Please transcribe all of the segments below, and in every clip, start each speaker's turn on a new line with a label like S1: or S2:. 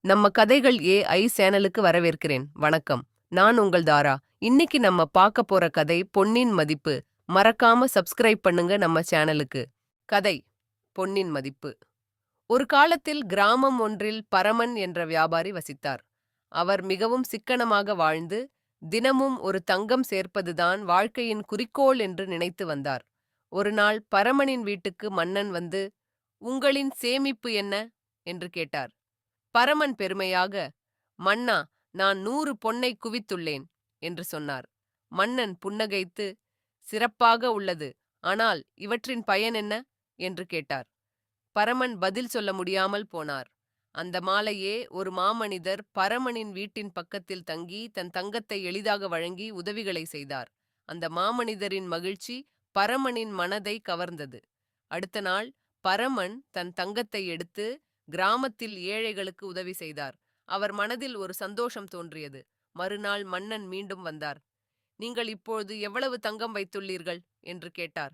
S1: நம்ம கதைகள் ஏஐ சேனலுக்கு வரவேற்கிறேன். வணக்கம். நான் உங்கள் தாரா. இன்னைக்கு நம்ம பார்க்க போற கதை பொன்னின் மதிப்பு. மறக்காம சப்ஸ்கிரைப் பண்ணுங்க நம்ம சேனலுக்கு. கதை பொன்னின் மதிப்பு. ஒரு காலத்தில் கிராமம் ஒன்றில் பரமன் என்ற வியாபாரி வசித்தார். அவர் மிகவும் சிக்கனமாக வாழ்ந்து தினமும் ஒரு தங்கம் சேர்ப்பதுதான் வாழ்க்கையின் குறிக்கோள் என்று நினைத்து வந்தார். ஒரு நாள் பரமனின் வீட்டுக்கு மன்னன் வந்து, உங்களின் சேமிப்பு என்ன என்று கேட்டார். பரமன் பெருமையாக, மன்னா, நான் 100 பொன்னை குவித்துள்ளேன் என்று சொன்னார். மன்னன் புன்னகைத்து, சிறப்பாக உள்ளது, ஆனால் இவற்றின் பயன் என்ன என்று கேட்டார். பரமன் பதில் சொல்ல முடியாமல் போனார். அந்த மாலையே ஒரு மாமனிதர் பரமனின் வீட்டின் பக்கத்தில் தங்கி தன் தங்கத்தை எளிதாக வழங்கி உதவிகளை செய்தார். அந்த மாமனிதரின் மகிழ்ச்சி பரமனின் மனதை கவர்ந்தது. அடுத்த நாள் பரமன் தன் தங்கத்தை எடுத்து கிராமத்தில் ஏழைகளுக்கு உதவி செய்தார். அவர் மனதில் ஒரு சந்தோஷம் தோன்றியது. மறுநாள் மன்னன் மீண்டும் வந்தார். நீங்கள் இப்பொழுது எவ்வளவு தங்கம் வைத்துள்ளீர்கள் என்று கேட்டார்.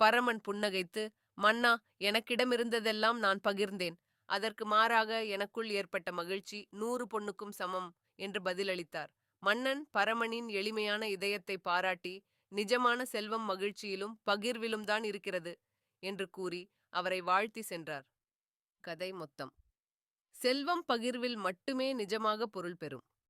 S1: பரமன் புன்னகைத்து, மன்னா, எனக்கிடமிருந்ததெல்லாம் நான் பகிர்ந்தேன். அதற்கு மாறாக எனக்குள் ஏற்பட்ட மகிழ்ச்சி 100 பொன்னுக்கும் சமம் என்று பதிலளித்தார். மன்னன் பரமனின் எளிமையான இதயத்தை பாராட்டி, நிஜமான செல்வம் மகிழ்ச்சியிலும் பகிர்விலும் தான் இருக்கிறது என்று கூறி அவரை வாழ்த்தி சென்றார். கதை மொத்தம். செல்வம் பகிர்வில் மட்டுமே நிஜமாக பொருள் பெறும்.